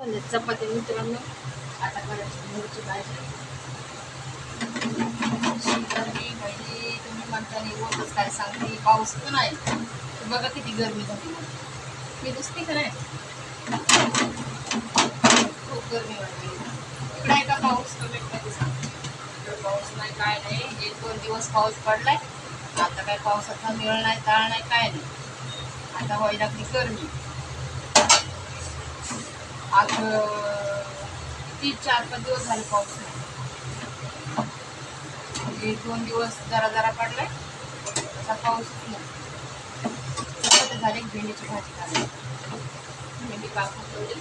चपाती मित्रांनो आता करायची मुळची भाजी. शेतातली भाजी तुम्ही म्हणताना रोजच काय सांगते, पाऊस पण नाही. बघा किती गरमी झाली, मी दिसते का नाही, खूप गरमी वाटली. इकडे आहे का पाऊस? कमेंटमध्ये सांगा. पाऊस नाही, काय नाही. 1-2 दिवस पाऊस पडलाय, आता काय पावसाचा मेळ नाही, ताळ नाही, काय नाही. आता व्हायला लागली गरमी. आज 3-4-5 दिवस झाले पाऊस नाही. 1-2 दिवस जरा जरा पडलाय, असा पाऊसच नाही. झाली भेंडीची भाजी करायची. भेंडी कापून ठेवली.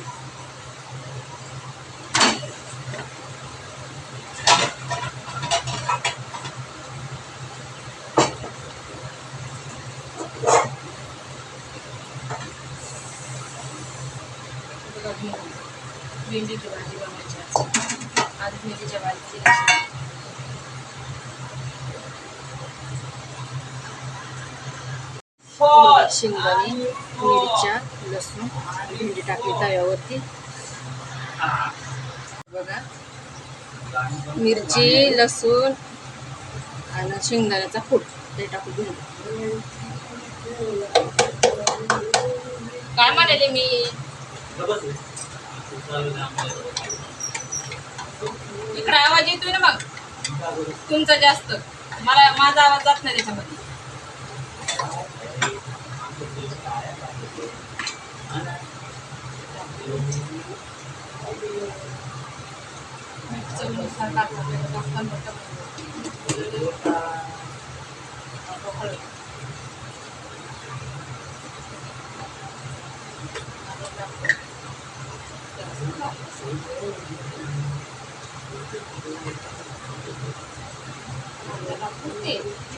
भेंडीची भाजी बनवायची आज भेंडीच्या भाजीची शेंगदाणे, मिरच्या, लसूण, भेंडी टाकली तव्यावरती. बघा, मिरची, लसूण आणि शेंगदाण्याचा कूट ते टाकून भेंडी. काय म्हणाले मी? इकडे आवाज येतोय ना मग तुमचा जास्त, मला माझा आवाज जात नाही त्याच्यामध्ये.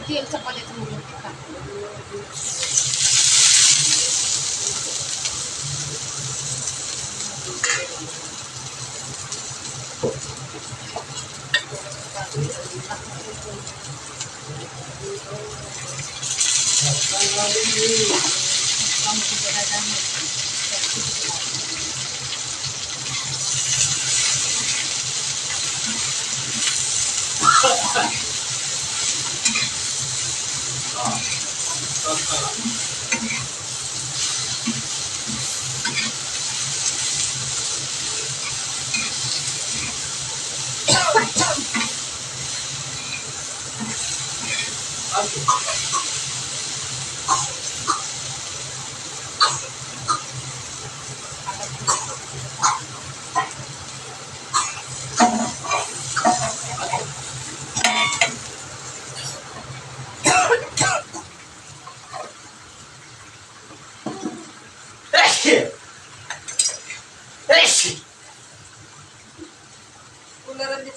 तेल चपात्याचं मुलं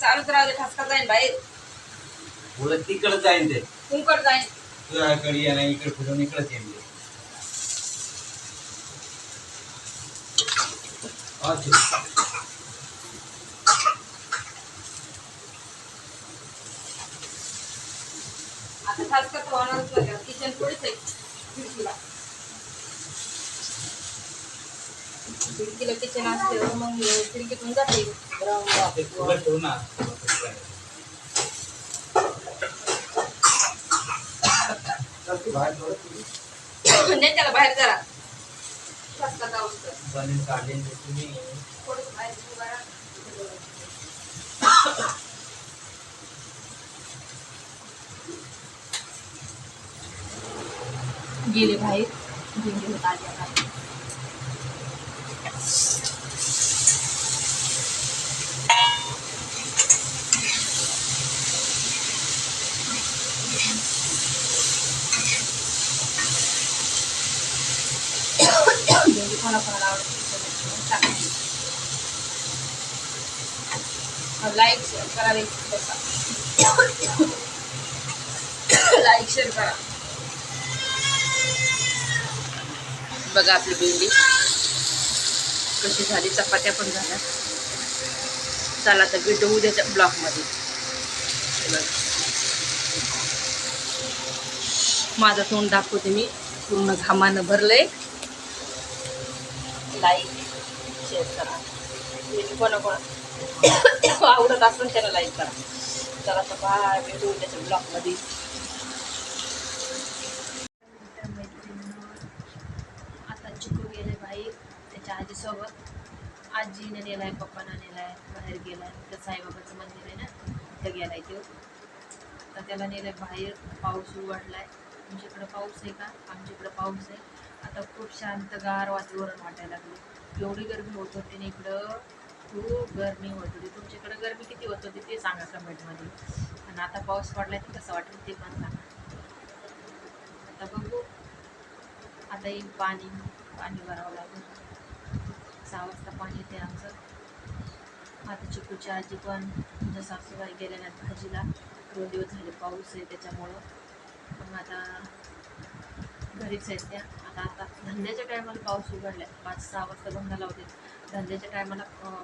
चालूच राहू दे, ठसका जाईन बाहेर. बोलत तिकडे जाईन, ते कुंकड जाईन. तुझ्याकडे या नाही, इकडे फिरून इकडेच येईल. आता ठसका तर होणारच नाही. किचन थोडीच आहे खिडकीला. खिडकीला किचन असते मग खिडकीतून जाते. नाही त्याला बाहेर जरा ठसका जाऊ थोडंच बाहेर गेले बाहेर. भेंडी होत आली आता. भेंडी कोणाकोणाला आवडते लाईक शेअर करा. लाईक शेअर करा. बघा आपली भेंडी कशी झाली, चपात्या पण झाल्या. चला तर भेटू उद्याच्या ब्लॉगमध्ये. माझं तोंड दाखवते मी, पूर्ण घामानं भरलंय. लाईक शेअर करा. कोणाकोणा आवडत असेल त्याला लाईक करा. तर आता बाय भेटू त्याच्या ब्लॉगमध्ये. आता चिकू गेले बाई त्याच्या आजीसोबत. आजीने नेलाय, पप्पानं नेलाय, बाहेर गेलाय. तर साईबाबाचं मंदिर आहे ना, तिथं गेलाय तो. तर त्याला नेलंय बाहेर. पाऊस उघडलाय. तुमच्याकडं पाऊस आहे का? आमच्याकडं पाऊस आहे. आता खूप शांतगार वातावरण वाटायला लागले. एवढी गरमी होत होती ना इकडं, खूप गरमी होत होती. तुमच्याकडं गरमी किती होत होती ते सांगा कमेंटमध्ये. आणि आता पाऊस पडलाय तर कसं वाटेल ते पण सांगा. आता बघू, आता येईल पाणी भरावं लागेल. 6 वाजता पाणी येते आमचं. आता चिकूची आजी पण तुमच्या सासूबाई गेल्या नाहीत भाजीला. 2 दिवस झाले पाऊस आहे त्याच्यामुळं. मग आता घरीच आहेत त्या. आता धंद्याच्या टायमाला पाऊस उघडला आहे. 5-6 वाजता धंदा लावते. धंद्याच्या टायमाला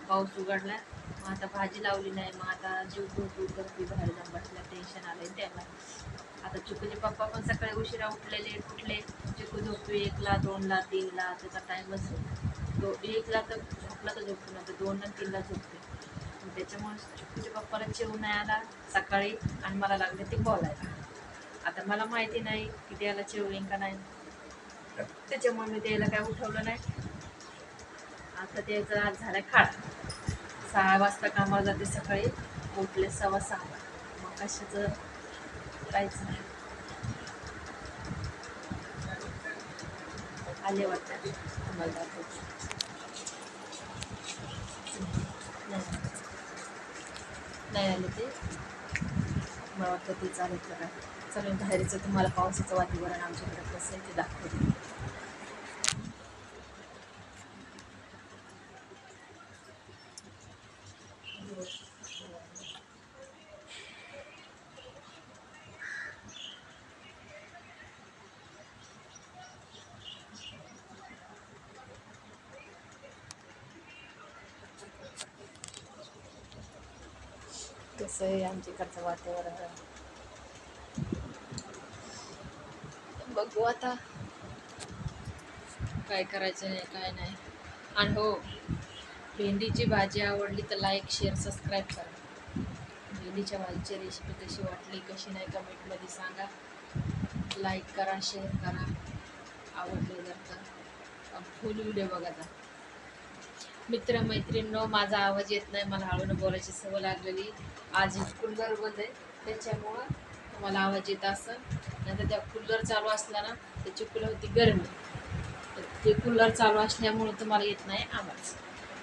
पाऊस उघडला आहे. मग आता भाजी लावली नाही. मग आता जीव भरपूर करते बाहेर जाऊन बसल्या. टेन्शन आलं आहे त्याला. आता चिकूचे पप्पा पण सकाळी उशिरा उठलेले. चिकू झोपतो 1ला, 2ला, 3ला. त्याचा टाईमच तो 1ला तर झोपला तर झोपतो ना, तर 2 आणि 3ला झोपते. त्याच्यामुळे चिकूच्या पप्पाला जेवण नाही आला सकाळी आणि मला लागले ते बोलायला. आता मला माहिती नाही की त्याला जेव येईन का नाही, त्याच्यामुळे मी त्याला काय उठवलं नाही. आता त्याचं आज झालं खाट. 6 वाजता कामाला जाते सकाळी, उठले 6:15. मग कशाचं काहीच नाही. आले वाटतं तुम्हाला दाखवतो. नाही आले ते, मला वाटतं ते चालेल का काय. चालेल बाहेरचं तुम्हाला पावसाचं वातावरण आमच्याकडे कसं आहे ते दाखवते. कसं आहे आमच्याकडचं वातावरण. बघू आता काय करायचं नाही काय नाही. आणि हो, भेंडीची भाजी आवडली तर लाईक, शेअर, सबस्क्राईब करा. भेंडीच्या भाजीची रेसिपी कशी वाटली कशी नाही कमेंटमध्ये सांगा. लाईक करा, शेअर करा, आवडले जर तर फुल व्हिडिओ बघा. मित्रमैत्रिणींनो, माझा आवाज येत नाही. मला हळून बोलायची सवय लागलेली. आज कूलर बंद आहे त्याच्यामुळं तुम्हाला आवाज येत असेल. नंतर त्या कूलर चालू असला ना त्याची कूलर होती गरमी. ते कूलर चालू असल्यामुळं तुम्हाला येत नाही आवाज.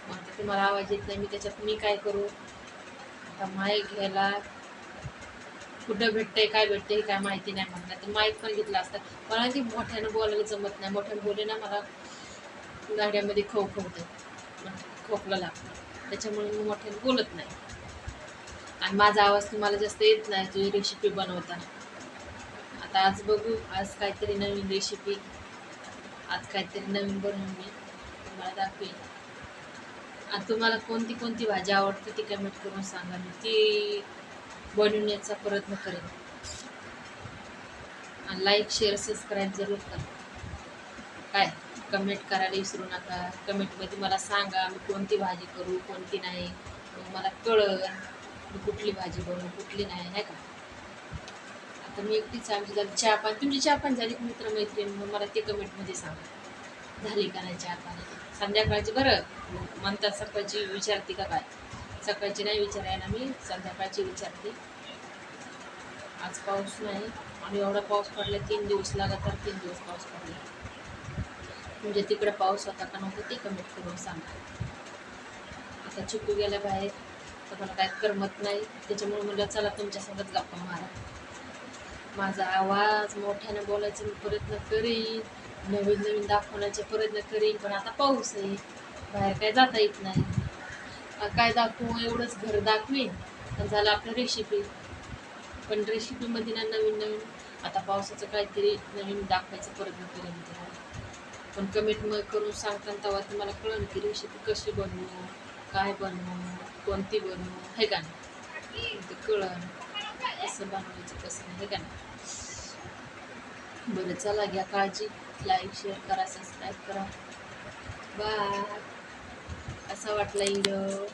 मग आता तुम्हाला आवाज येत नाही. त्याच्यात मी काय करू, आता माईक घ्यायला कुठं भेटतंय काय भेटतंय काय माहिती नाही. म्हणलं तर माईक पण घेतला असतं. मला ती मोठ्यानं बोलायला जमत नाही. मोठ्यानं बोलले ना मला गाड्यामध्ये खवखवतं, खोकला लागतो. त्याच्यामुळे मी मोठ्यानं बोलत नाही. आणि माझा आवाज तुम्हाला जास्त येत नाही. तुझी रेसिपी बनवता. आता आज बघू, आज काहीतरी नवीन रेसिपी, आज काहीतरी नवीन बनवून मी तुम्हाला दाखवेन. आणि तुम्हाला कोणती कोणती भाजी आवडते ती कमेंट करून सांगा. मी ती बनवण्याचा प्रयत्न करेन. आणि लाईक, शेअर, सबस्क्राईब जरूर करा. काय कमेंट करायला विसरू नका. कमेंटमध्ये मला सांगा मी कोणती भाजी करू कोणती नाही. मग मला कळलं मी कुठली भाजी बनवू कुठली नाही का. आता मी एकटीच आमची झाली चहा पाणी. तुमची चहा पाणी झाली की मित्रमैत्रिणी, मग मला ते कमेंटमध्ये सांगा झाली का नाही चहा पाणी. संध्याकाळची बरं म्हणतात सकाळची विचारते का काय. सकाळची नाही विचारायला मी, संध्याकाळची विचारते. आज पाऊस नाही आणि एवढा पाऊस पडला 3 दिवस लगातार 3 दिवस पाऊस पडला. म्हणजे तिकडे पाऊस होता का नव्हता ते कमेंट करून सांगा. आता चिकू गेल्या बाहेर तर मला काय करमत नाही. त्याच्यामुळे म्हटलं चला तुमच्यासोबत गप्पा मारा. माझा आवाज मोठ्याने बोलायचा मी प्रयत्न करीन, नवीन नवीन दाखवण्याचा प्रयत्न करीन. पण आता पाऊस आहे बाहेर काय जाता येत नाही. काय दाखवू, एवढंच घर दाखवीन पण झालं आपलं रेसिपी. पण रेसिपीमध्ये ना नवीन नवीन आता पावसाचं काहीतरी नवीन दाखवायचा प्रयत्न करेन तुम्हाला. पण कमेंट करून सांगताना तेव्हा तुम्हाला कळेल की रेसिपी कशी बनवू, काय बनवू, कोणती बनवू, हे का नाही. ते कळलं कसं बनवायचं कसं नाही, हे का नाही. बरं चला घ्या काळजी. लाईक शेअर करा सबस्क्राईब करा. बाय. असं वाटलं व्हिडिओ